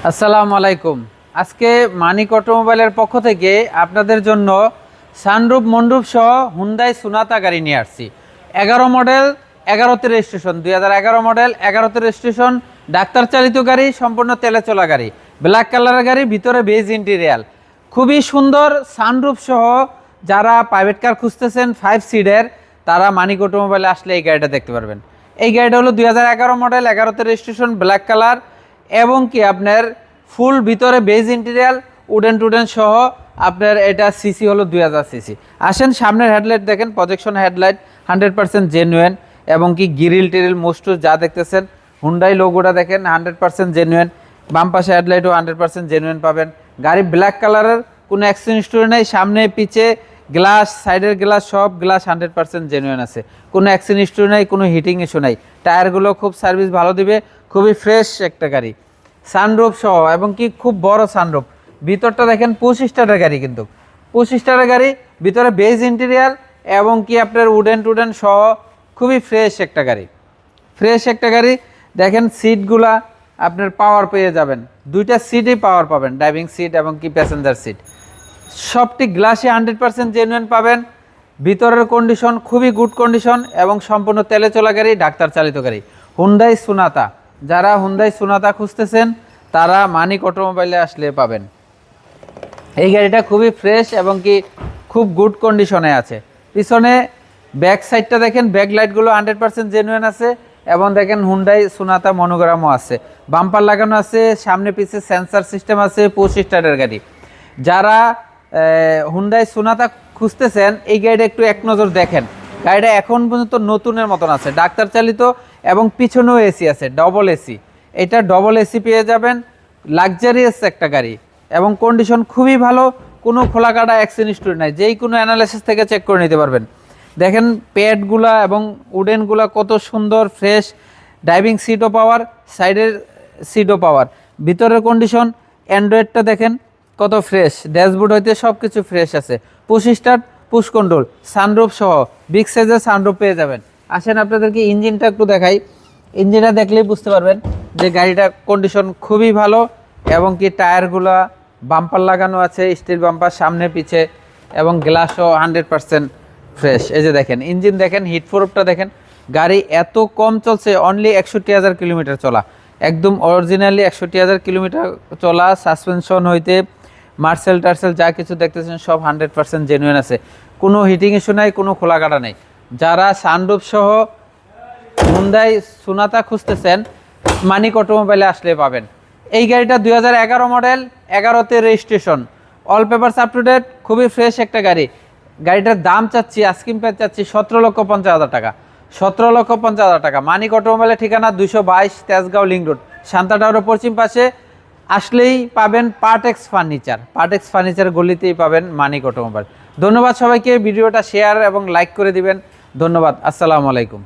আসসালামু আলাইকুম। আজকে মানিক অটোমোবাইলের পক্ষ থেকে আপনাদের জন্য সানরুফ মন্ডুপ সহ হুন্ডাই সোনাতা গাড়ি নিয়ে আসছি। 11 মডেল 11তে রেজিস্ট্রেশন, 2011 মডেল 11তে রেজিস্ট্রেশন, ডাক্তার চালিত গাড়ি, সম্পূর্ণ তেলে চলা গাড়ি, ব্ল্যাক কালারের গাড়ি, ভিতরে বেজ ইন্টেরিয়াল, খুবই সুন্দর সানরুফ সহ। যারা প্রাইভেট কার খুঁজতেছেন 5 সিটের, তারা মানিক অটোমোবাইলে আসলে এই গাড়িটা দেখতে পারবেন। এই গাড়িটা হলো 2011 মডেল 11তে রেজিস্ট্রেশন, ব্ল্যাক কালার এবং কি আপনার ফুল ভিতরে বেজ ইন্টেরিয়াল উডেন টুডেন সহ। আপনার এটা সিসি হলো 2000 সিসি। আসেন সামনের হেডলাইট দেখেন, প্রজেকশন হেডলাইট 100% জেনুইন এবং কি গ্রিল টিরিল মোস্ট যা দেখতেছেন হুন্ডাই লোগোটা দেখেন 100% জেনুইন। বাম পাশে হেডলাইটও 100% জেনুইন পাবেন। গাড়ি ব্ল্যাক কালারের, কোনো অ্যাক্সিডেন্ট হিস্টরি নেই, সামনে পিছে গ্লাস, সাইডের গ্লাস, সব গ্লাস 100% জেনুইন আছে, কোনো অ্যাক্সিডেন্ট হিস্টরি নেই, কোনো হিটিং ইস্যু নাই। টায়ারগুলো খুব সার্ভিস ভালো দিবে, খুবই ফ্রেশ একটা গাড়ি, সানরুফ সহ এবং কি খুব বড় সানরুফ। ভিতরটা দেখেন 25 স্টারের গাড়ি, কিন্তু 25 স্টারের গাড়ি, ভিতরে বেজ ইন্টেরিয়াল এবং কি আপনার উডেন টুডেন সহ, খুবই ফ্রেশ একটা গাড়ি, ফ্রেশ একটা গাড়ি। দেখেন সিটগুলা আপনার পাওয়ার পেয়ে যাবেন, দুইটা সিটই পাওয়ার পাবেন, ড্রাইভিং সিট এবং কি প্যাসেঞ্জার সিট, সবটি গ্লাসে 100% জেনুইন পাবেন। ভিতরের কন্ডিশন খুবই গুড কন্ডিশন এবং সম্পূর্ণ তেলে চলা গাড়ি, ডাক্তার চালিত গাড়ি, হুন্ডাই সোনাতা। যারা হুন্ডাই সোনাতা খুঁজতেছেন তারা মানিক অটোমোবাইলে আসলে পাবেন। এই গাড়িটা খুবই ফ্রেশ এবং কি খুব গুড কন্ডিশনে আছে। পিছনে ব্যাক সাইডটা দেখেন, ব্যাক লাইটগুলো 100% জেনুইন আছে এবং দেখেন হুন্ডাই সোনাতা মনোগ্রামও আছে, বাম্পার লাগানো আছে, সামনে পিছে সেন্সার সিস্টেম আছে, 25 স্টারের গাড়ি। যারা হুন্ডাই সোনাতা খুঁজতেছেন এই গাড়িটা একটু এক নজর দেখেন। গাড়িটা এখন পর্যন্ত নতুনের মতন আছে, ডাক্তার চালিত এবং পিছনেও এসি আছে, ডবল এসি। এটা ডবল এসি পেয়ে যাবেন, লাক্সারিয়াস একটা গাড়ি এবং কন্ডিশন খুবই ভালো, কোনো খোলা কাটা অ্যাক্সিডেন্ট হিস্টরি নাই, যেই কোনো অ্যানালাইসিস থেকে চেক করে নিতে পারবেন। দেখেন প্যাডগুলা এবং উডেনগুলা কত সুন্দর ফ্রেশ, ড্রাইভিং সিটও পাওয়ার, সাইডের সিটও পাওয়ার, ভিতরের কন্ডিশন, অ্যান্ড্রয়েডটা দেখেন কত ফ্রেশ, ড্যাশবোর্ড হইতে সব কিছু ফ্রেশ আছে, push start, push control, sunroof সহ বিগ সাইজের সানরুফ পেয়ে যাবেন। আসেন আপনাদেরকে ইঞ্জিনটা একটু দেখাই, ইঞ্জিনটা দেখলেই বুঝতে পারবেন যে গাড়িটা কন্ডিশন খুবই ভালো এবং কি টায়ারগুলা বাম্পার লাগানো আছে, স্টিল বাম্পার সামনে পিছে এবং গ্লাসও 100% ফ্রেশ। এই যে দেখেন ইঞ্জিন দেখেন, হিট প্রুফটা দেখেন। গাড়ি এত কম চলছে, অনলি 61,000 কিলোমিটার চলা, একদম অরিজিনালি 61,000 কিলোমিটার চলা। সাসপেনশন হইতে মার্সেল টার্সেল যা কিছু দেখতেছেন সব 100% জেনুইন আছে, কোনো হিটিং ইস্যু নাই, কোনো খোলা কাটা নেই। যারা সানরুফ সহ হুন্ডাই সোনাতা খুঁজতেছেন মানিক অটোমোবাইলে আসলে পাবেন। এই গাড়িটা 2011 মডেল 11তে registration, all papers up to date, খুবই ফ্রেশ একটা গাড়ি। গাড়িটার দাম চাচ্ছি, আস্কিং প্রাইস চাচ্ছি 17,50,000 টাকা, 17,50,000 টাকা। মানিক অটোমোবাইলের ঠিকানা 222 তেজগাঁও লিঙ্ক রোড, শান্তা টাওয়ারের পশ্চিম পাশে আসলেই পাবেন পার্টেক্স ফার্নিচার, পার্টেক্স ফার্নিচার গলিতেই পাবেন মানিক অটোমোবাইল। ধন্যবাদ সবাইকে, ভিডিওটা শেয়ার এবং লাইক করে দিবেন। ধন্যবাদ, আসসালামু আলাইকুম।